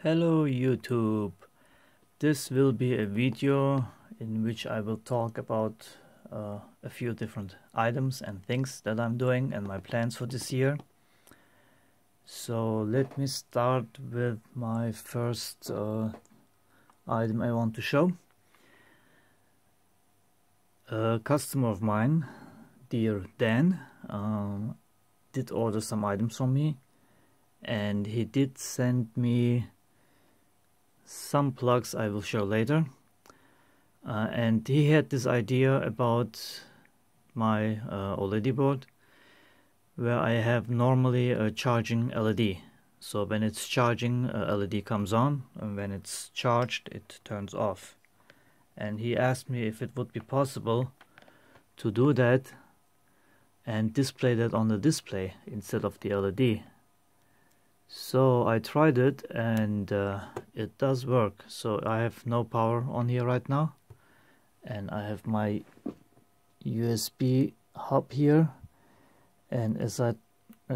Hello YouTube. This will be a video in which I will talk about a few different items and things that I'm doing and my plans for this year. So let me start with my first item I want to show. A customer of mine, dear Dan, did order some items from me, and he did send me some plugs I will show later, and he had this idea about my OLED board, where I have normally a charging LED. So when it's charging, LED comes on, and when it's charged it turns off. And he asked me if it would be possible to do that and display that on the display instead of the LED. So I tried it, and it does work. So I have no power on here right now, and I have my USB hub here, and as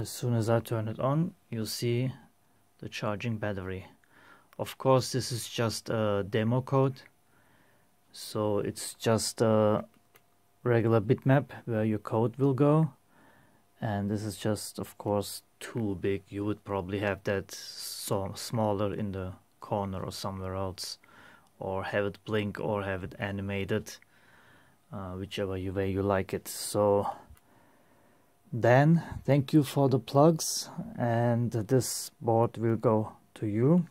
soon as I turn it on, you'll see the charging battery. Of course, this is just a demo code, so it's just a regular bitmap where your code will go, and this is just, of course, too big. You would probably have that so smaller in the corner or somewhere else, or have it blink or have it animated, whichever way you like it. So Dan, thank you for the plugs, and this board will go to you,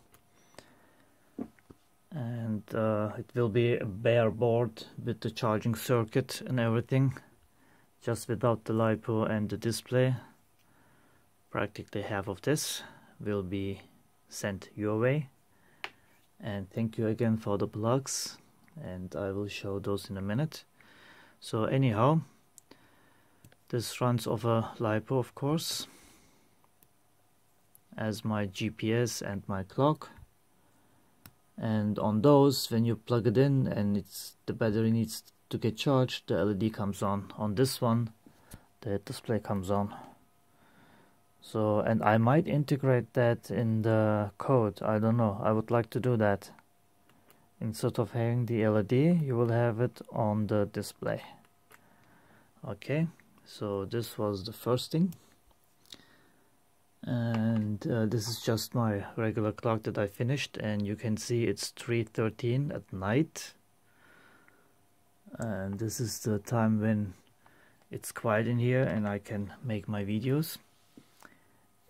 and it will be a bare board with the charging circuit and everything, just without the LiPo and the display. Practically half of this will be sent your way, and thank you again for the plugs, and I will show those in a minute. So anyhow, this runs off a LiPo, of course, as my GPS and my clock, and on those, when you plug it in and the battery needs to get charged, the LED comes on. On this one, the display comes on. So, and I might integrate that in the code, I don't know, I would like to do that. Instead of having the LED, you will have it on the display. Okay, so this was the first thing. And this is just my regular clock that I finished, and you can see it's 3:13 at night. And this is the time when it's quiet in here and I can make my videos.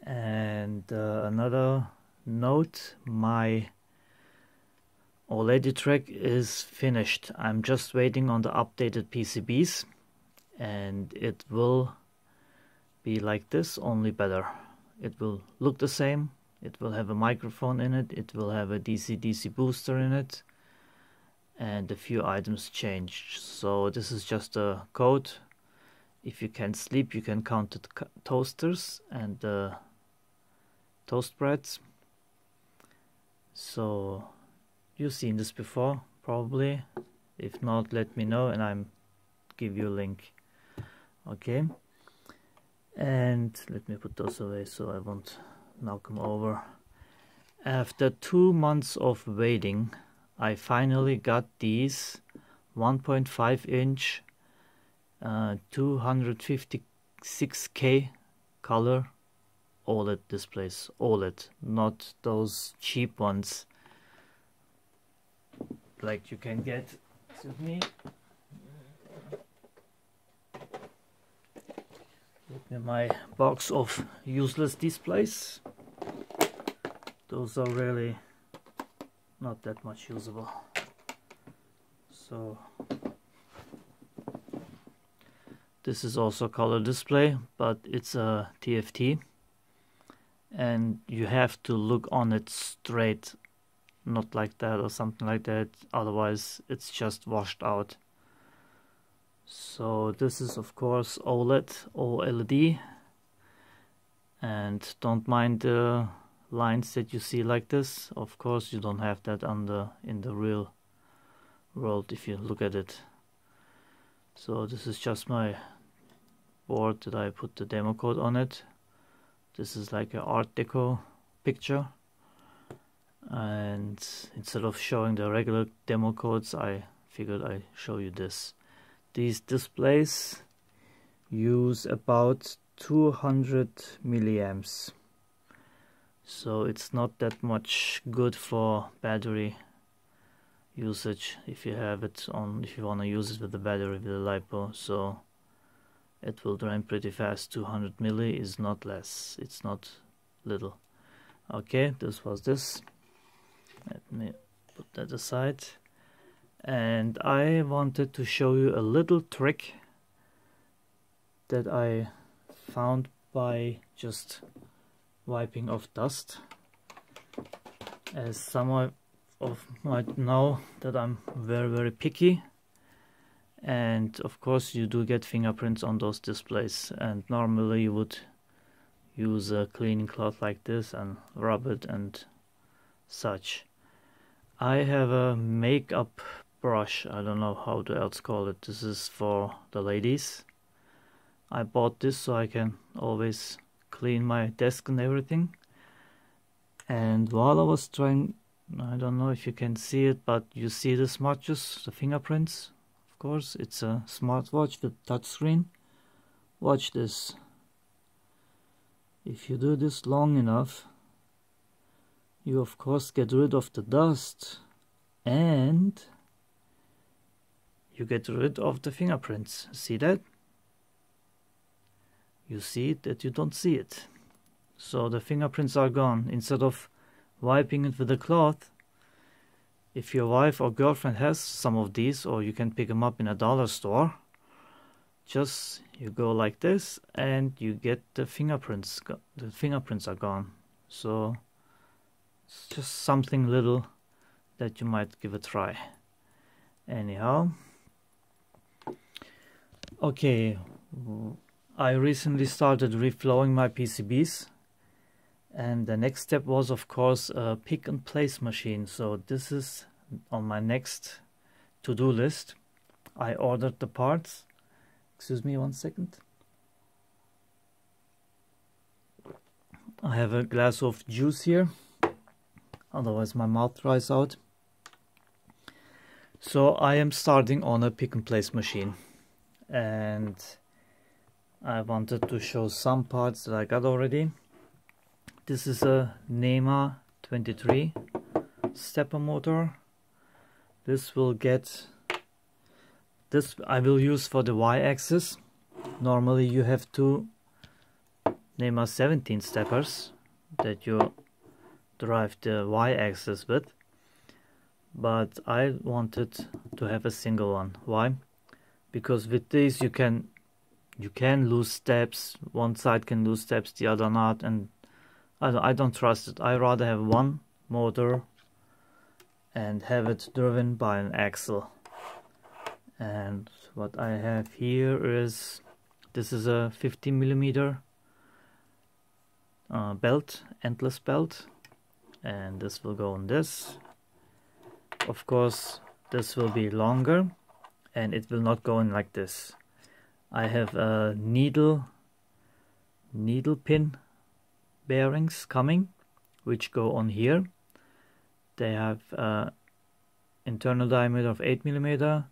And another note, my OLEDiTREK is finished. I'm just waiting on the updated PCBs, and it will be like this, only better. It will look the same, it will have a microphone in it, it will have a DC-DC booster in it, and a few items changed. So this is just a code. If you can't sleep, you can count the toasters and the toast breads. So you've seen this before probably. If not, let me know and I'm give you a link. Okay, and let me put those away so I won't knock them over. After 2 months of waiting, I finally got these 1.5 inch 256K color OLED displays. OLED, not those cheap ones like you can get. Excuse me. Look at my box of useless displays. Those are really not that much usable. So this is also a color display, but it's a TFT, and you have to look on it straight, not like that or something like that, otherwise it's just washed out. So this is, of course, OLED, and don't mind the lines that you see like this. Of course, you don't have that in the real world if you look at it. So this is just my board that I put the demo code on it. This is like an Art Deco picture, and instead of showing the regular demo codes, I figured I show you this. These displays use about 200 milliamps, so it's not that much good for battery usage if you have it on, if you want to use it with the battery with the LiPo. So it will drain pretty fast. 200 milli is not less, it's not little. Okay, this was this. Let me put that aside. And I wanted to show you a little trick that I found by just wiping off dust. As some of might know that I'm very picky, and of course you do get fingerprints on those displays, and normally you would use a cleaning cloth like this and rub it and such. I have a makeup brush, I don't know how to else call it. This is for the ladies. I bought this so I can always clean my desk and everything. And while I was trying, I don't know if you can see it, but you see the smudges, the fingerprints. Of course, it's a smartwatch with touchscreen. Watch this. If you do this long enough, you of course get rid of the dust, and you get rid of the fingerprints. See that? You see it that you don't see it. So the fingerprints are gone. Instead of wiping it with a cloth, if your wife or girlfriend has some of these, or you can pick them up in a dollar store, just you go like this and you get the fingerprints. The fingerprints are gone. So it's just something little that you might give a try. Anyhow, okay, I recently started reflowing my PCBs, and the next step was of course a pick and place machine. So this is on my next to-do list. I ordered the parts. Excuse me 1 second. I have a glass of juice here, otherwise my mouth dries out. So I am starting on a pick and place machine, and I wanted to show some parts that I got already. This is a NEMA 23 stepper motor. This will get, this I will use for the Y-axis. Normally you have two NEMA 17 steppers that you drive the Y-axis with, but I wanted to have a single one. Why? Because with these you can lose steps. One side can lose steps, the other not, and I don't trust it. I rather have one motor and have it driven by an axle. And what I have here is, this is a 50mm belt, endless belt, and this will go on this. Of course this will be longer and it will not go in like this. I have a needle pin bearings coming, which go on here. They have internal diameter of 8mm,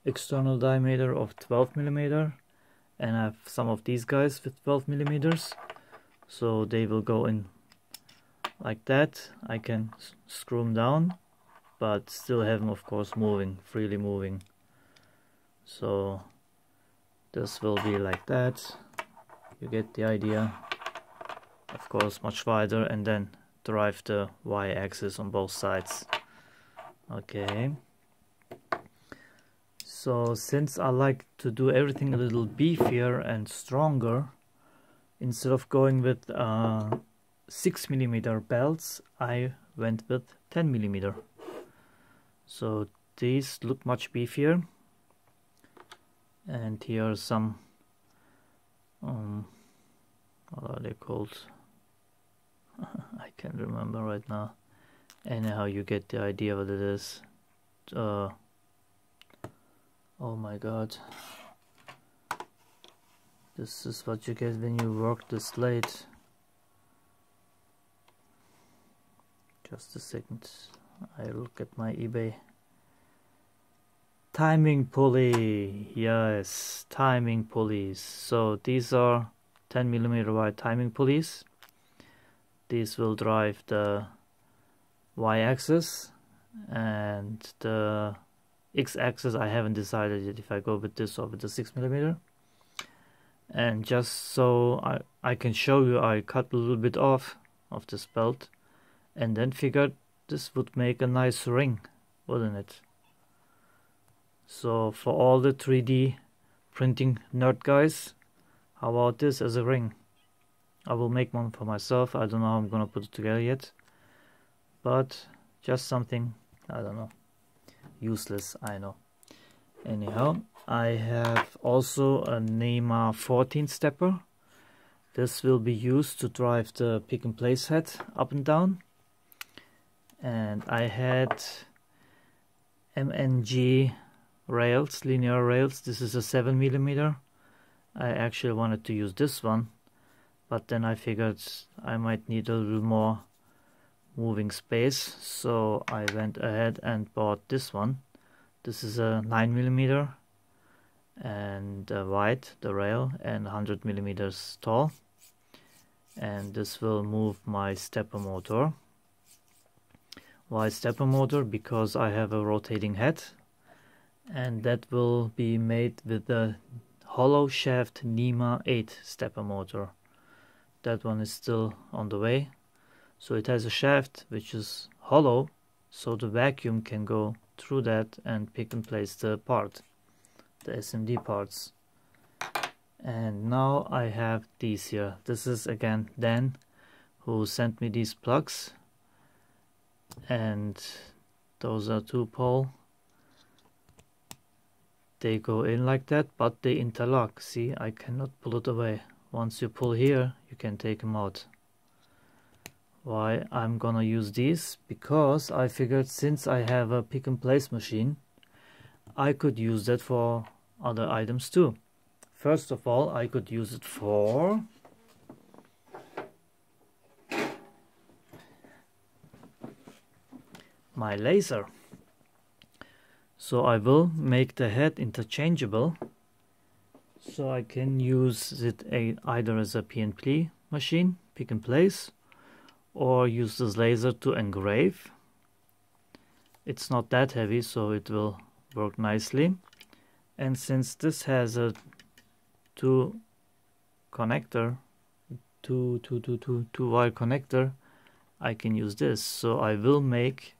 external diameter of 12mm, and I have some of these guys with 12mm, so they will go in like that. I can screw them down, but still have them of course moving, freely moving. So this will be like that. You get the idea. Of course much wider, and then drive the Y-axis on both sides. Okay. So since I like to do everything a little beefier and stronger, instead of going with 6mm belts, I went with 10mm. So these look much beefier. And here are some, what are they called? I can't remember right now. Anyhow, you get the idea what it is. Oh my god. This is what you get when you work this late. Just a second, I look at my eBay. Timing pulley, yes, timing pulleys. So these are 10mm wide timing pulleys. These will drive the y-axis, and the x-axis I haven't decided yet if I go with this or with the 6mm. And just so I can show you, I cut a little bit off of this belt and then figured this would make a nice ring, wouldn't it? So for all the 3D printing nerd guys, how about this as a ring? I will make one for myself. I don't know how I'm gonna put it together yet, but just something, I don't know, useless, I know. Anyhow, I have also a NEMA 14 stepper. This will be used to drive the pick and place head up and down. And I had MNG rails, linear rails. This is a 7mm. I actually wanted to use this one, but then I figured I might need a little more moving space, so I went ahead and bought this one. This is a 9mm and wide, the rail, and 100mm tall, and this will move my stepper motor. Why stepper motor? Because I have a rotating head, and that will be made with the hollow shaft NEMA 8 stepper motor. That one is still on the way. So it has a shaft which is hollow, so the vacuum can go through that and pick and place the part, the SMD parts. And now I have these here. This is again Dan, who sent me these plugs, and those are 2-pole. They go in like that, but they interlock. See, I cannot pull it away. Once you pull here, you can take them out. Why I'm gonna use these? Because I figured since I have a pick and place machine, I could use that for other items too. First of all, I could use it for my laser. So I will make the head interchangeable, so I can use it either as a PNP machine, pick and place, or use this laser to engrave. It's not that heavy, so it will work nicely. And since this has a two wire connector, I can use this. So I will make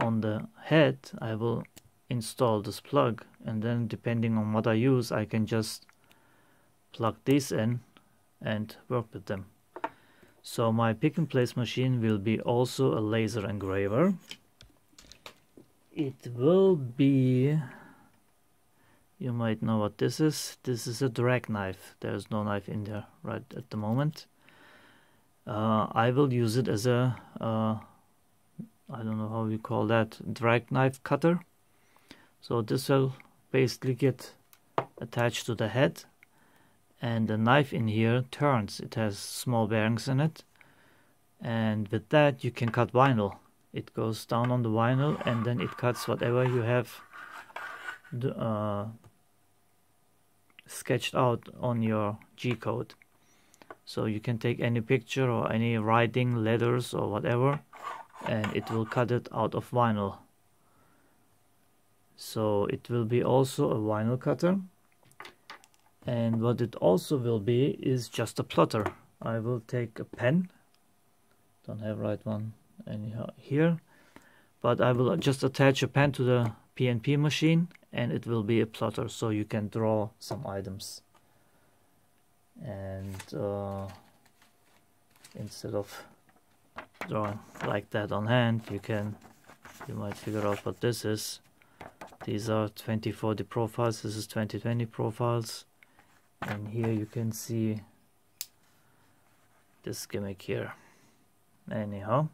on the head, I will install this plug, and then depending on what I use, I can just plug these in and work with them. So my pick and place machine will be also a laser engraver. It will be, you might know what this is. This is a drag knife. There's no knife in there right at the moment. I will use it as a I don't know how you call that, drag knife cutter. So this will basically get attached to the head, and the knife in here turns. It has small bearings in it, and with that you can cut vinyl. It goes down on the vinyl and then it cuts whatever you have sketched out on your G-code. So you can take any picture or any writing, letters or whatever, and it will cut it out of vinyl. So it will be also a vinyl cutter. And what it also will be is just a plotter. I will take a pen, don't have right one anyhow here, but I will just attach a pen to the PNP machine and it will be a plotter, so you can draw some items. And instead of drawing like that on hand, you might figure out what this is. These are 2040 profiles, this is 2020 profiles, and here you can see this gimmick here. Anyhow,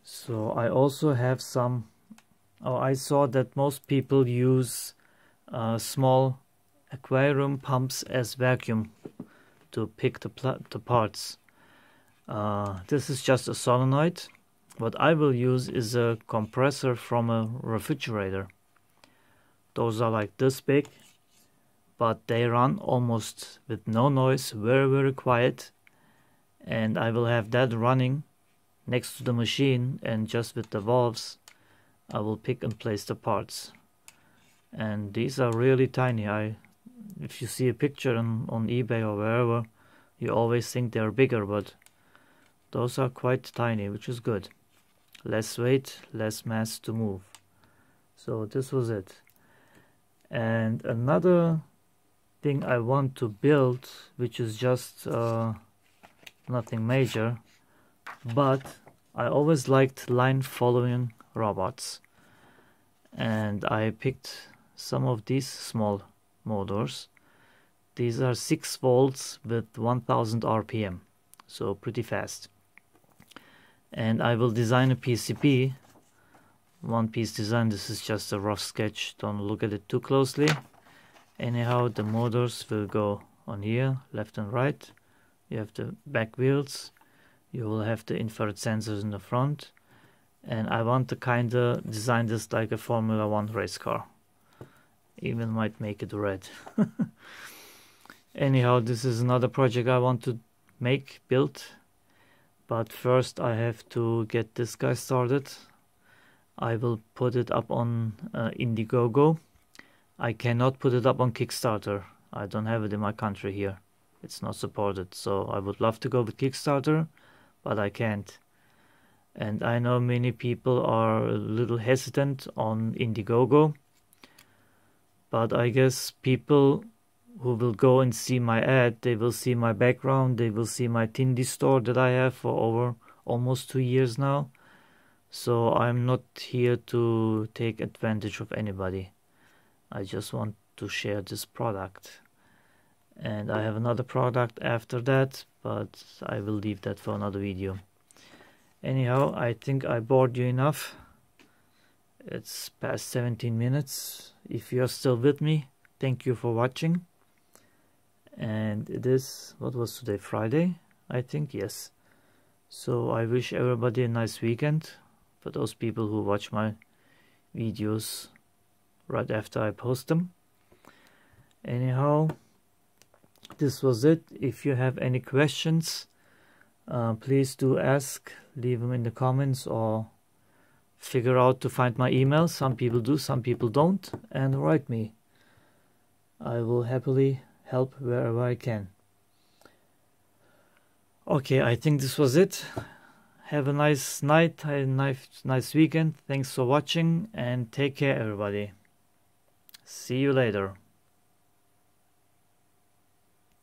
so I also have some, I saw that most people use small aquarium pumps as vacuum to pick the parts. This is just a solenoid. What I will use is a compressor from a refrigerator. Those are like this big, but they run almost with no noise, very quiet. And I will have that running next to the machine, and just with the valves I will pick and place the parts. And these are really tiny. If you see a picture on eBay or wherever, you always think they're bigger, but those are quite tiny, which is good. Less weight, less mass to move. So this was it. And another thing I want to build, which is just nothing major, but I always liked line following robots, and I picked some of these small motors. These are 6 volts with 1000 RPM, so pretty fast. And I will design a PCB, one piece design. This is just a rough sketch, don't look at it too closely. Anyhow, the motors will go on here, left and right. You have the back wheels, you will have the infrared sensors in the front, and I want to kinda design this like a Formula 1 race car. Even might make it red. Anyhow, this is another project I want to build, but first I have to get this guy started. I will put it up on Indiegogo. I cannot put it up on Kickstarter. I don't have it in my country here. It's not supported, so I would love to go with Kickstarter, but I can't. And I know many people are a little hesitant on Indiegogo, but I guess people who will go and see my ad, they will see my background, they will see my Tindy store that I have for over almost 2 years now. So I'm not here to take advantage of anybody. I just want to share this product. And I have another product after that, but I will leave that for another video. Anyhow, I think I bored you enough. It's past 17 minutes. If you're still with me, thank you for watching. And it is, what was today, Friday? I think, yes. So I wish everybody a nice weekend. For those people who watch my videos right after I post them. Anyhow, this was it. If you have any questions, please do ask. Leave them in the comments, or figure out to find my email. Some people do, some people don't, and write me. I will happily help wherever I can. Okay, I think this was it. Have a nice night, a nice weekend. Thanks for watching, and take care, everybody. See you later.